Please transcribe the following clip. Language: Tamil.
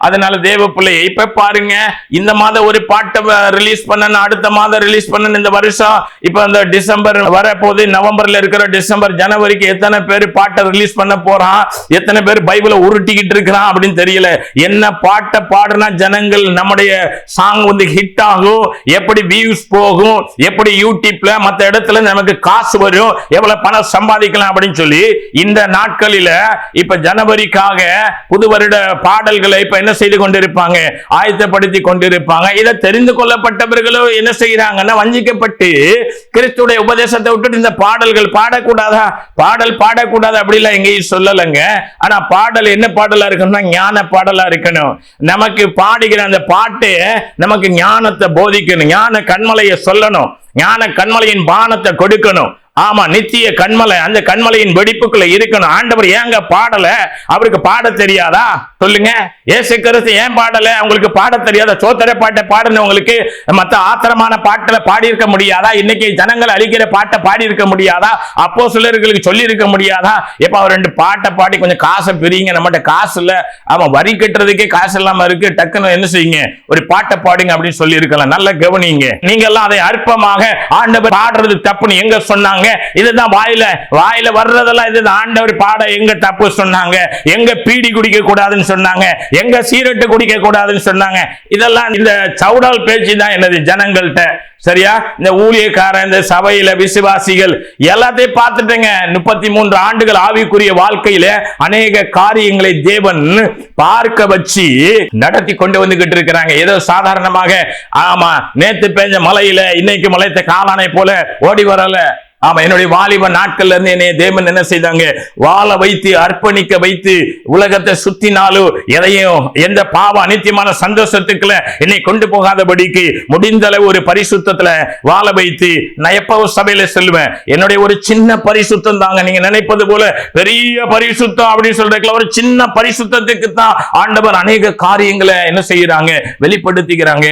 அதனால தேவ பிள்ளையை இப்ப பாருங்க, இந்த மாதம் ஒரு பாட்டை ரிலீஸ் பண்ணணும், அடுத்த மாதம் ரிலீஸ் பண்ணணும். இந்த வருஷம் இப்ப இந்த டிசம்பர் வரப்போது, நவம்பர்ல இருக்கிற டிசம்பர் ஜனவரிக்கு எத்தனை பேர் பாட்டை ரிலீஸ் பண்ண போறான், எத்தனை பேர் பைபிளை உருட்டிக்கிட்டு இருக்கிறான் அப்படின்னு தெரியல. என்ன பாட்டை பாடுனா ஜனங்கள் நம்முடைய சாங் வந்து ஹிட் ஆகும், எப்படி வியூஸ் போகும், எப்படி யூடியூப்ல மற்ற இடத்துல நமக்கு காசு வரும், எவ்வளவு பணம் சம்பாதிக்கலாம் அப்படின்னு சொல்லி இந்த நாட்களில இப்ப ஜனவரிக்காக புது வருட பாடல்களை இப்ப என்ன செய்து கொண்டிருப்பாங்க, ஆயத்தப்படுத்தி கொண்டிருப்பாங்க. இதை தெரிந்து கொள்ளப்பட்டவர்களோ என்ன செய்யறாங்கன்னா, வஞ்சிக்கப்பட்டு கிறிஸ்துடைய உபதேசத்தை விட்டுட்டு இந்த பாடல்கள் பாடக்கூடாதா, பாடல் பாடக்கூடாது அப்படிலாம் எங்கேயும் சொல்லலைங்க. ஆனா பாடல் என்ன பாடலா இருக்கணும்னா ஞான பாடலா இருக்கணும். நமக்கு பாடுகிற அந்த பாட்டு நமக்கு ஞானத்தை போதிக்கணும், ஞான கண்மலையை சொல்லணும், ஞான கண்மலையின் பானத்தை கொடுக்கணும். ஆமா, நித்திய கண்மலை அந்த கண்மலையின் வெடிப்புக்குள்ள இருக்கணும். ஆண்டவர் ஏங்க பாடல, அவருக்கு பாட தெரியாதா சொல்லுங்க? இயேசு கிறிஸ்து ஏன் பாடல, உங்களுக்கு பாட தெரியாத? சோத்திர பாட்டை பாடுனவங்களுக்கு மற்ற ஆத்திரமான பாட்டுல பாடி இருக்க முடியாதா? இன்னைக்கு ஜனங்கள் அழிக்கிற பாட்டை பாடி இருக்க முடியாதா? அப்போஸ்தலர்களுக்கு சொல்லி இருக்க முடியாதா? எப்ப அவர் 2 பாட்டை பாடி கொஞ்சம் காசை பிரிங்க, நம்மகிட்ட காசு இல்ல, அவன் வரி கட்டுறதுக்கே காசு இல்லாம இருக்கு, டக்குன்னு என்ன செய்யுங்க, ஒரு பாட்டை பாடுங்க அப்படின்னு சொல்லி இருக்கலாம். நல்ல கவனிங்க, நீங்க எல்லாம் அதை அற்பமாக ஆண்டவர் பாடுறது தப்புன்னு எங்க சொன்னாங்க? இதுதான் வாயில வர்றதெல்லாம் இதுதான். ஆண்டவர் பாட எங்க தப்பு சொன்னாங்க? எங்க பீடி குடிக்க கூடாதுன்னு சொன்னாங்க, எங்க சீரட்டு குடிக்க கூடாதுன்னு சொன்னாங்க? இதெல்லாம் இந்த சவுடால் பேச்சு தான் என்னது ஜனங்கள்கிட்ட. சரியா? இந்த ஊழியக்காரன், இந்த சபையில விசுவாசிகள் எல்லாத்தையும் பார்த்துட்டேங்க. 33 ஆண்டுகள் ஆவிக்குரிய வாழ்க்கையில அநேக காரியங்களை தேவன் பார்க்க வச்சு நடத்தி கொண்டு வந்துகிட்டு இருக்கிறாங்க. ஏதோ சாதாரணமாக ஆமா நேத்து பெஞ்ச மலையில இன்னைக்கு மலைத்த காளானை போல ஓடி வரல. ஆமா, என்னுடைய வாலிப நாட்கள்ல இருந்து என்னை தேவன் என்ன செய்தாங்க, வாழ வைத்து அர்ப்பணிக்க வைத்து உலகத்தை சுத்தினாலும் எதையும் எந்த பாவ அனித்தியமான சந்தோஷத்துக்குள்ள என்னை கொண்டு போகாதபடிக்கு முடிந்த அளவு ஒரு பரிசுத்தத்துல வாழ வைத்து நான் எப்பவும் சபையில செல்வேன். என்னுடைய ஒரு சின்ன பரிசுத்தம் தாங்க, நீங்க நினைப்பது போல பெரிய பரிசுத்தம் அப்படின்னு சொல்றதுல ஒரு சின்ன பரிசுத்தத்துக்கு தான் ஆண்டவர் அநேக காரியங்களை என்ன செய்யறாங்க, வெளிப்படுத்திக்கிறாங்க.